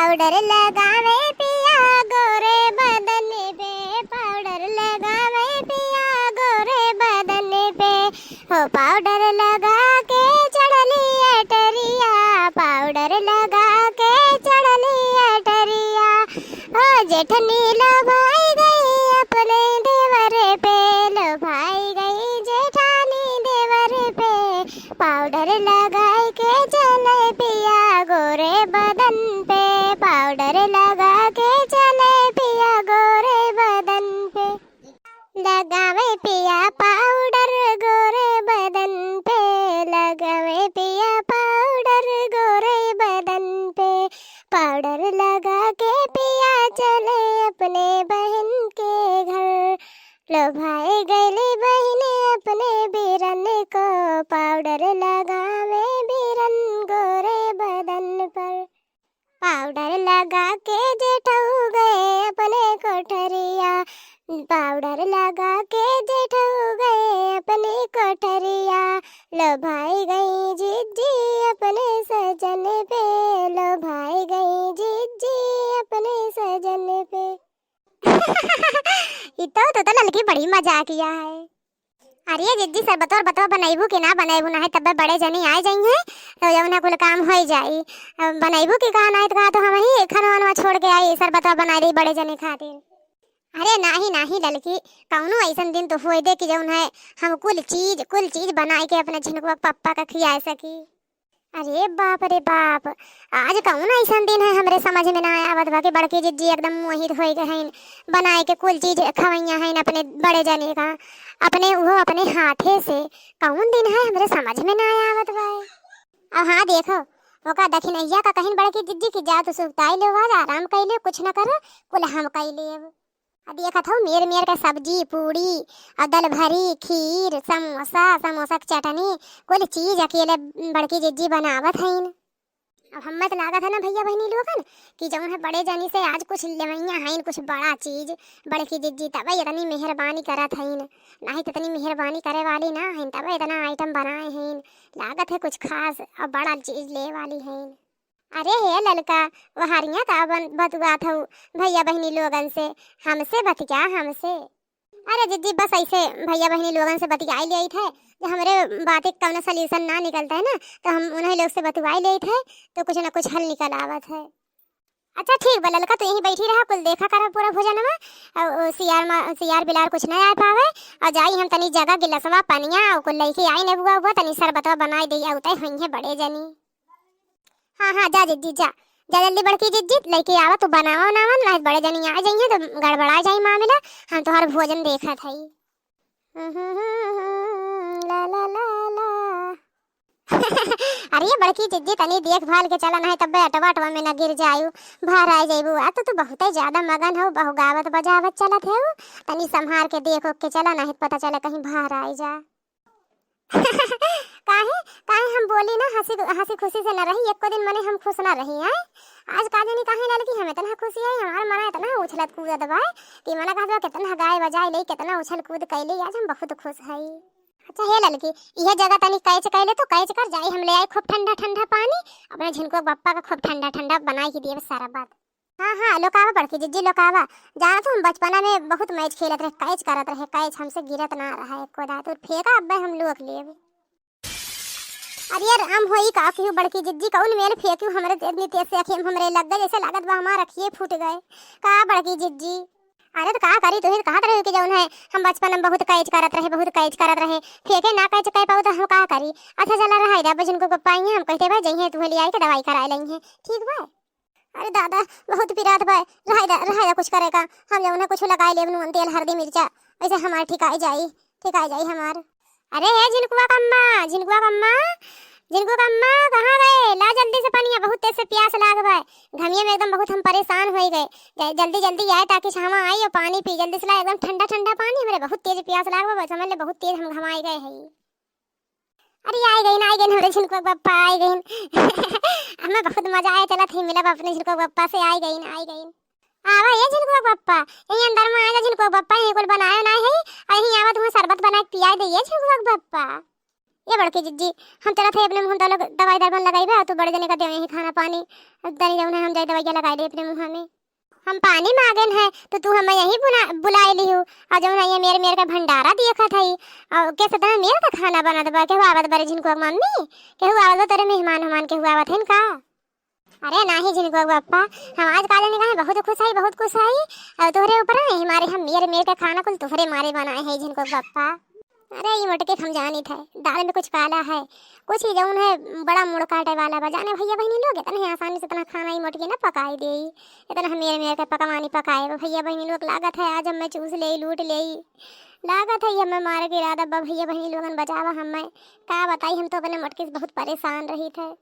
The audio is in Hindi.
पाउडर लगावे पिया गोरे बदन पे, पाउडर लगावे पिया गोरे बदन पे, हो पाउडर लगा के चढ़ली अटरिया, पाउडर लगा के चढ़ली अटरिया, हो जेठनी लो भाई गई अपने देवर पे, लो भाई गई जेठानी देवर पे, पाउडर लगाई के चले पिया गोरे बदन पे, पाउडर लगा के चले पिया गोरे बदन पे, लगावे पिया पाउडर गोरे बदन पे, लगावे पिया पाउडर गोरे बदन पे, पाउडर लगा के पिया चले अपने बहन के घर, लो भाई गली बहने अपने बीरन को, पाउडर लगावे बीरन गोरे बदन पर, पाउडर लगा के जेठऊ गए अपने कोठरिया, पाउडर लगा के जेठऊ गए अपनी कोठरिया, लो भाई गई जीजी अपने सजन पे, लो भाई गई जीजी अपने सजन पे। तो लड़की बड़ी मजा किया है। अरे जिद्दी शरबत और बतवा बनाइबू कि ना बनाइबू ना है तब बड़े जनी आ जाइए तो जब कुल काम हो जाई, बनाइबू कि कहा ना तो हम ही खाना छोड़ के आई शरबतवा बना दी बड़े जने खातिर। अरे नाही लड़की कौनो ऐसा दिन तो होए दे कि जौन है हम कुल चीज बना के अपने झिनकुआ पप्पा का खिया सकी। अरे बाप रे बाप, आज कौन ऐसा दिन है हमरे समझ में ना आवत बा कि बड़की जिज्जी एकदम मोहित होई गए हैं बनाए के कुल चीज खवैया हैं अपने बड़े जने का, अपने वो अपने हाथे से। कौन दिन है हमरे समझ में ना आवत बा। अब हाँ देखो ओका दखिनैया का कहीं बड़की जिज्जी की जा तो सुताई ले आज आराम कर ले, कुछ न कर कुल हम कर ले। अब देखत हो मेर का सब्जी पूड़ी और दल भरी खीर समोसा की चटनी कुल चीज अकेले बड़की जिज्जी बनावत है। अब हम मत लागत है ना भैया बहनी लोगन कि जौन है बड़े जनी से आज कुछ लेवैया हैं कुछ बड़ा चीज बड़की जिज्जी तब इतनी मेहरबानी करत हैं, नहीं तो इतनी मेहरबानी करे वाली ना है तब इतना आइटम बनाए हैं, लागत है कुछ खास और बड़ा चीज ले वाली हैं। अरे हे ललका वहारियाँ का बतुआ था भैया बहनी लोगन से, हमसे बतिया हमसे। अरे जिज्जी बस ऐसे भैया बहनी लोगन से बतियाई ले थे जो हमारे बातें कौन सोल्यूशन ना निकलता है ना तो हम उन्हीं लोग से बतुआई ले थे तो कुछ ना कुछ हल निकल आवत है। अच्छा ठीक बा ललका तू यहीं बैठी रहा कुल देखा कर पूरा भोजन में सियार बिलार कुछ नहीं आ पावे और जाई हम तनी जगह गिलसवा पनिया और कुल लईके आई ने बुआ तनी शरबतवा बनाई दिया उतई होइए बड़े जनी। हाँ जा जिज्जी जा जल्दी बड़की जिज्जी लेके आवा तू बनावा नावन नहीं बड़े जनी आ जाइए तो गड़बड़ा जाई मामला, हम तुम्हारा भोजन देखा था ही। ला ला ला ला अरे बड़की जिज्जी तनी देखभाल के चला नहीं तब अटवा में न गिर जायू बाहर आ जाइबू। आ तो बहुत ही ज्यादा मगन हो बहु गावत बजावत चलत है तनी संभार के देखो के चला नहीं पता चला कहीं बाहर आ जा। काहे हम बोली ना हंसी खुशी से न रही एको दिन मने हम खुश ना रही हैं। आज का जनी काहे लड़की हमें इतना खुशी है हमार मना इतना उछलत कूदत बा कि मना कहत बा कितना गाय बजाई ले कितना उछल कूद कैले आज हम बहुत खुश हई। अच्छा हे लड़की यह जगह तनी कैच कैले तो कैच कर जाई हम ले आई खूब ठंडा पानी अपने झिनको बप्पा का खूब ठंडा बनाई के दिए सारा बात। हाँ लोकावा बड़की जिज्जी लोकावा जाना तो हम बचपना में बहुत मैच खेलत रहे कैच करत रहे कैच हमसे गिरत ना रहा एको दात और फेंका अब हम लोग ले। अरे यार हम होई का क्यों बड़की जिज्जी कौन मेल फेंक्यू हमरे इतनी तेज से अखियां हमरे लग गए जैसे लागत बा हमार अखिए फूट गए का बड़की जिज्जी। अरे तो का करी तू ही कहत रहे कि जौन है हम बचपन में बहुत कैच करत रहे फेंके ना कैच कर पाऊ तो हम का करी। अच्छा चला रहा है बजन को पाई हम कहते भाई जइए तू ले आई के दवाई कराए लेंगे ठीक बा। अरे दादा बहुत पिरात बा रहा कुछ करेगा हम जौन है कुछ लगाए ले नून तेल हल्दी मिर्चा ऐसे हमार ठीक आ जाई हमार। अरे है झिनकुआ कम्मा कहाँ गए ला जल्दी से पानी बहुत तेज से प्यास लाग बा घमिया में एकदम बहुत हम परेशान हो गए जल्दी आए ताकि शाम आई और पानी पी जल्दी से ला एकदम ठंडा पानी हमारे बहुत तेज प्यास लाग बा समझ ले बहुत तेज हम घमाए गए हैं। अरे आई गई हमारे झिनकुआ पप्पा आई गई हमें बहुत मजा आया चला थी मिला अपने झिनकुआ पप्पा से आई गई आवा ये झिनकुआ पप्पा यहीं अंदर में आएगा झिनकुआ पप्पा यहीं कुछ बनाया ना है यहीं आवा तुम्हें शरबत बना के पिया दे ये झिनकुआ पप्पा। ये बड़के जिज्जी हम चला थे अपने मुंह तो दवाई दरबन लगाई बा तो बड़े जने का देवे ही खाना पानी दनी जौन है हम जाई दवाई लगाई दे अपने मुंह में। हम पानी मांगन है तो तू हमें यही बुलाई ली हूँ और जौन है ये मेरे का भंडारा दिया था ही और कैसे तरह मेरे का खाना बना दबा के आवत बड़े जिनको मम्मी के आवत तेरे मेहमान हमान के आवत है का। अरे नाही जिनको पप्पा हम आज काले निगाह बहुत खुश आई और तोहरे ऊपर है हमारे हम मेरे का खाना कुल तोहरे मारे बनाए हैं जिनको पप्पा। अरे ये मटके हम जानी थे दाल में कुछ काला है कुछ ही जौन है बड़ा मुड़ काटे वाला बजाने भैया बहनी लोग इतने आसानी से इतना खाना ही मटके ना पकाई दे इतना मेरे का पकवानी पकाए भैया बहनी लोग लागत है आज हम मैं चूस ले लूट ले लागत है हमें मार के इरादा भैया बहनी लोगन बचावा हमें का बताई हम तो अपने मटके से बहुत परेशान रही थे।